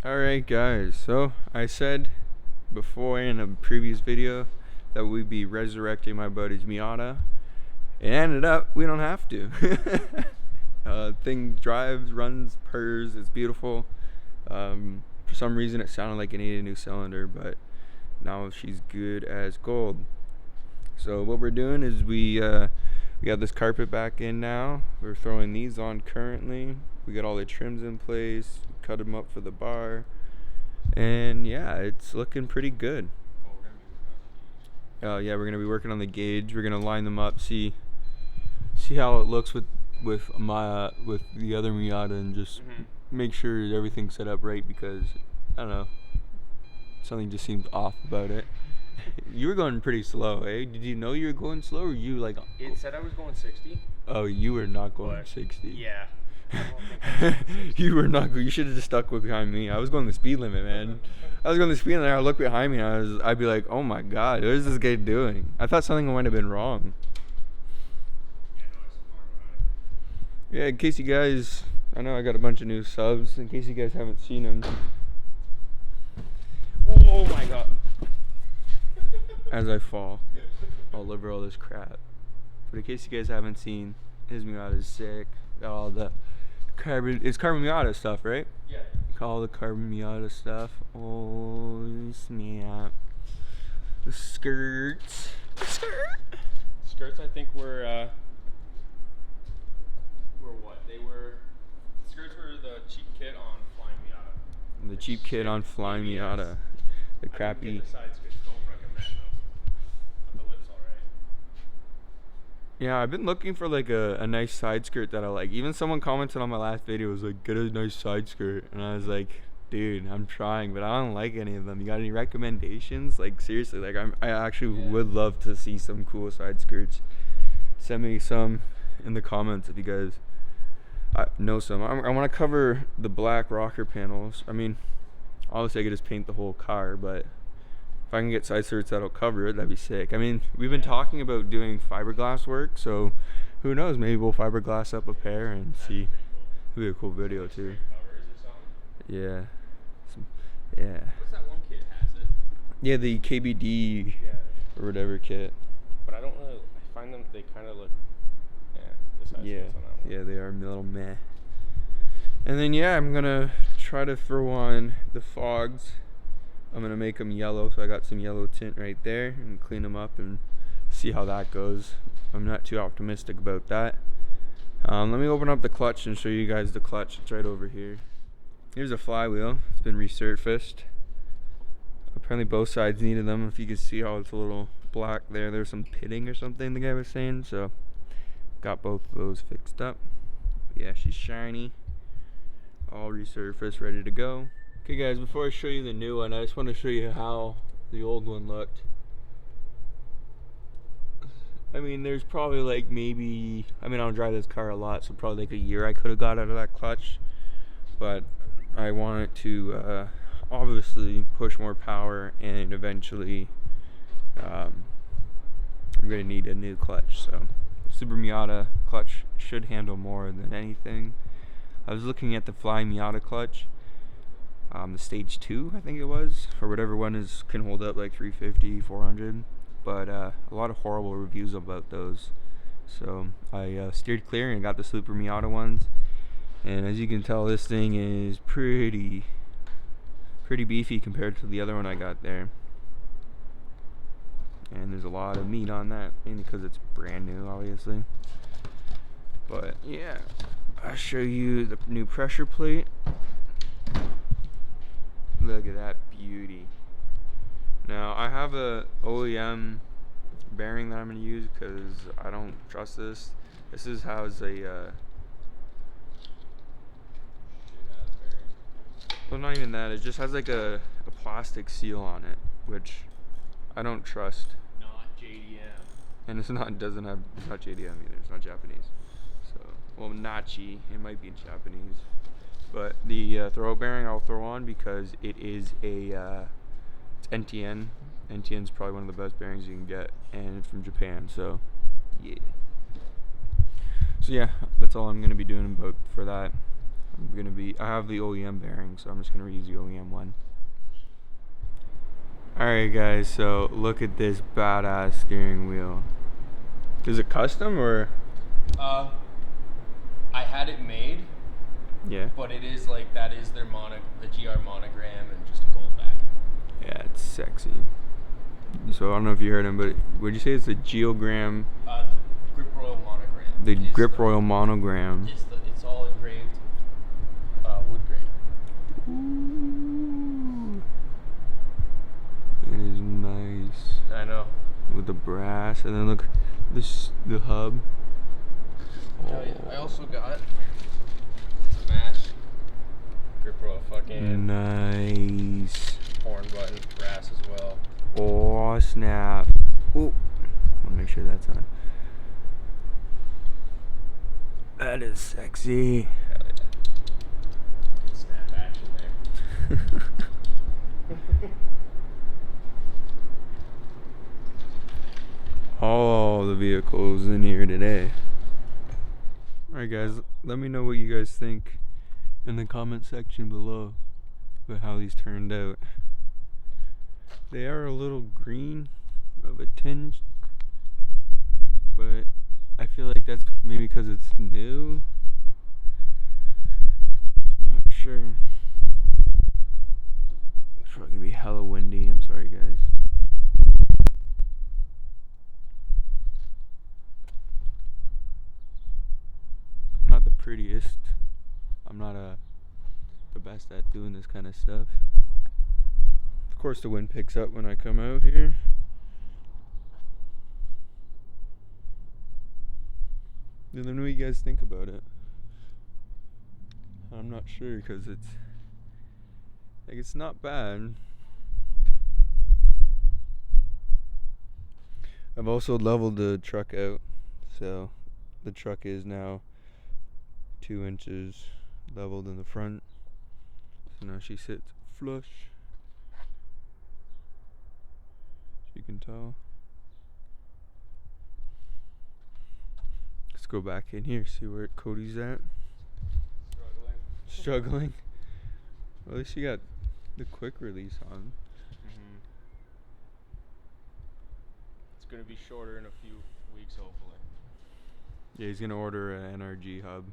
Alright guys, so I said before in a previous video that we'd be resurrecting my buddy's Miata. It ended up we don't have to. Thing drives, runs, purrs, it's beautiful. For some reason it sounded like it needed a new cylinder, but now she's good as gold. So what we're doing is we got this carpet back in now. We're throwing these on currently. We got all the trims in place, cut them up for the bar, and yeah, it's looking pretty good. Yeah, we're gonna be working on the gauge. We're gonna line them up, see how it looks with the other Miata, and just make sure everything's set up right, because I don't know, something just seems off about it. You were going pretty slow, eh? Did you know you were going slow, or you like? It said I was going 60. Oh, you were not going 60. Yeah. You were not. You should have just stuck with behind me. I was going the speed limit, man. I was going the speed limit. I look behind me, and I'd be like, "Oh my god, what is this guy doing?" I thought something might have been wrong. Yeah, in case you guys, I know I got a bunch of new subs. In case you guys haven't seen them. Oh my god! As I fall all over all this crap. But in case you guys haven't seen, his Miata is sick. Got all the it's carbon Miata stuff, right? Yeah. All the carbon Miata stuff. Oh snap! The skirts. Skirts, I think were what? Skirts were the cheap kit on Flying Miata. The cheap kit on Flying Miata. The crappy. I didn't get the side skirts. Don't recommend them. But the lip's alright. Yeah, I've been looking for like a nice side skirt that I like. Even someone commented on my last video, was like, get a nice side skirt. And I was like, dude, I'm trying, but I don't like any of them. You got any recommendations? Like seriously, like I actually would love to see some cool side skirts. Send me some in the comments if you guys know some. I want to cover the black rocker panels. I mean, obviously I could just paint the whole car, but if I can get side skirts that'll cover it, that'd be sick. I mean, we've been talking about doing fiberglass work, so who knows, maybe we'll fiberglass up a pair and see. It'll be a cool video too. Yeah. Yeah. What's that one kit has it? Yeah, the KBD or whatever kit. But I don't really, I find them, they kind of look, the side skirts on that one. Yeah, they are a little meh. And then yeah, I'm gonna try to throw on the fogs. I'm gonna make them yellow, so I got some yellow tint right there, and clean them up and see how that goes. I'm not too optimistic about that. Let me open up the clutch and show you guys the clutch. It's right over here. Here's a flywheel. It's been resurfaced. Apparently both sides needed them. If you can see how it's a little black there, there's some pitting or something the guy was saying, so got both of those fixed up. But yeah, she's shiny, all resurfaced, ready to go. Okay guys, before I show you the new one, I just want to show you how the old one looked. I mean, there's probably like maybe, I mean, I don't drive this car a lot, so probably like a year I could have got out of that clutch. But I want it to obviously push more power, and eventually I'm going to need a new clutch. So Super Miata clutch should handle more than anything. I was looking at the Fly Miata clutch. The stage 2, I think it was, or whatever one can hold up like 350, 400, but a lot of horrible reviews about those. So I steered clear and got the Super Miata ones, and as you can tell, this thing is pretty beefy compared to the other one I got there. And there's a lot of meat on that, mainly because it's brand new, obviously. But yeah, I'll show you the new pressure plate. Look at that beauty. Now I have a OEM bearing that I'm going to use because I don't trust this. This has a well, not even that, it just has like a plastic seal on it, which I don't trust. Not JDM. And it's not JDM either, it's not Japanese. So, well, Nachi, it might be in Japanese. But the throw bearing I'll throw on because it is it's NTN. NTN's probably one of the best bearings you can get, and it's from Japan, so yeah. So yeah, that's all I'm going to be doing for that. I have the OEM bearing, so I'm just gonna reuse the OEM one. Alright guys, so look at this badass steering wheel. Is it custom or? I had it made. Yeah. But it is like, that is their the GR monogram and just a gold backing. Yeah, it's sexy. So I don't know if you heard him, but would you say it's a geogram? The Grip Royal monogram. The Grip Royal monogram. It's all engraved wood grain. Ooh. It is nice. I know. With the brass, and then look, the hub. Oh. I also got to match Grip Royal fucking nice horn button brass as well. Oh snap! Ooh, I'll make sure that's on. That is sexy. Hell yeah. Good snap action there. All the vehicles in here today. Alright guys, let me know what you guys think in the comment section below about how these turned out. They are a little green of a tinge, but I feel like that's maybe because it's new. I'm not sure. It's probably gonna be hella windy. I'm sorry guys. Not the prettiest. I'm not the best at doing this kind of stuff. Of course the wind picks up when I come out here. Let me know what you guys think about it. I'm not sure because it's not bad. I've also leveled the truck out, so the truck is now 2 inches leveled in the front, so now she sits flush, as you can tell. Let's go back in here, see where Cody's at. Struggling. Well, at least you got the quick release on. It's gonna be shorter in a few weeks, hopefully. Yeah, he's gonna order an NRG hub.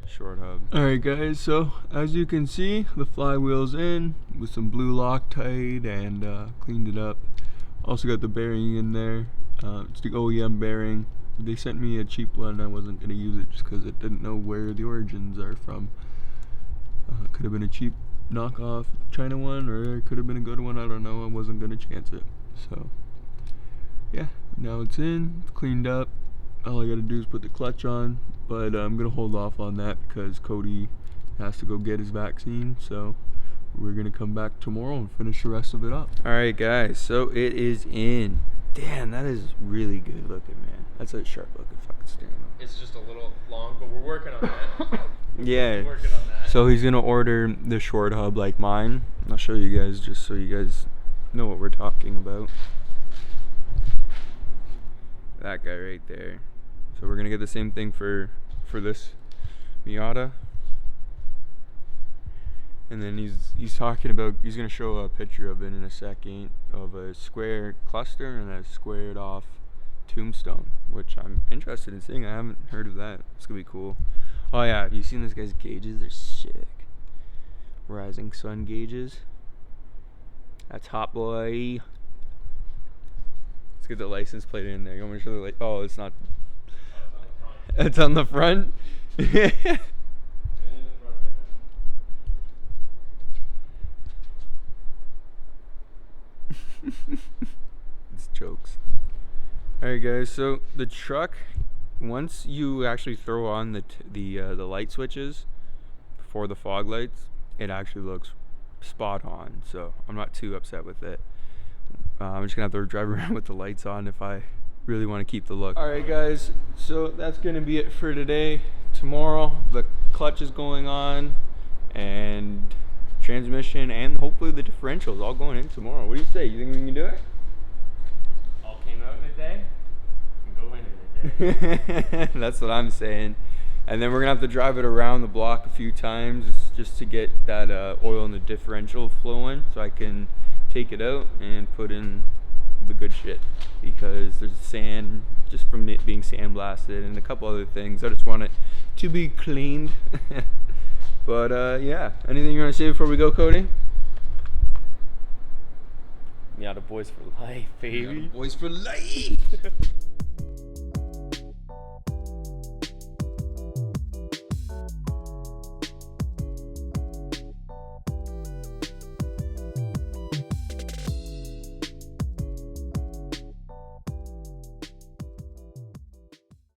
Short hub. Alright guys, so as you can see, the flywheel's in with some blue Loctite and cleaned it up. Also got the bearing in there. It's the OEM bearing. They sent me a cheap one. I wasn't going to use it just because it didn't know where the origins are from. Could have been a cheap knockoff China one, or it could have been a good one. I don't know. I wasn't going to chance it. So yeah, now it's in, it's cleaned up. All I gotta do is put the clutch on, but I'm gonna hold off on that because Cody has to go get his vaccine, so we're gonna come back tomorrow and finish the rest of it up. Alright guys, so it is in. Damn, that is really good looking, man. That's a sharp looking fucking steering wheel. It's just a little long, but we're working on that. Yeah, We're working on that. So he's gonna order the short hub like mine. I'll show you guys just so you guys know what we're talking about. That guy right there. So we're gonna get the same thing for this Miata. And then he's talking about, he's gonna show a picture of it in a second, of a square cluster and a squared off tombstone, which I'm interested in seeing. I haven't heard of that. It's gonna be cool. Oh yeah, have you seen this guy's gauges? They're sick. Rising sun gauges. That's hot, boy. Let's get the license plate in there. You want me to show the light? Oh, it's not. It's on the front. It's jokes. Alright guys, so the truck, once you actually throw on the light switches for the fog lights, it actually looks spot on, so I'm not too upset with it. I'm just gonna have to drive around with the lights on if I really want to keep the look. Alright guys, so that's gonna be it for today. Tomorrow the clutch is going on, and transmission, and hopefully the differentials all going in tomorrow. What do you say? You think we can do it? All came out in a day, and go in a day. That's what I'm saying. And then we're gonna have to drive it around the block a few times just to get that oil in the differential flowing, so I can take it out and put in the good shit, because there's sand just from it being sandblasted and a couple other things. I just want it to be cleaned. But yeah, anything you want to say before we go, Cody? Miata boys for life, baby. Miata boys for life.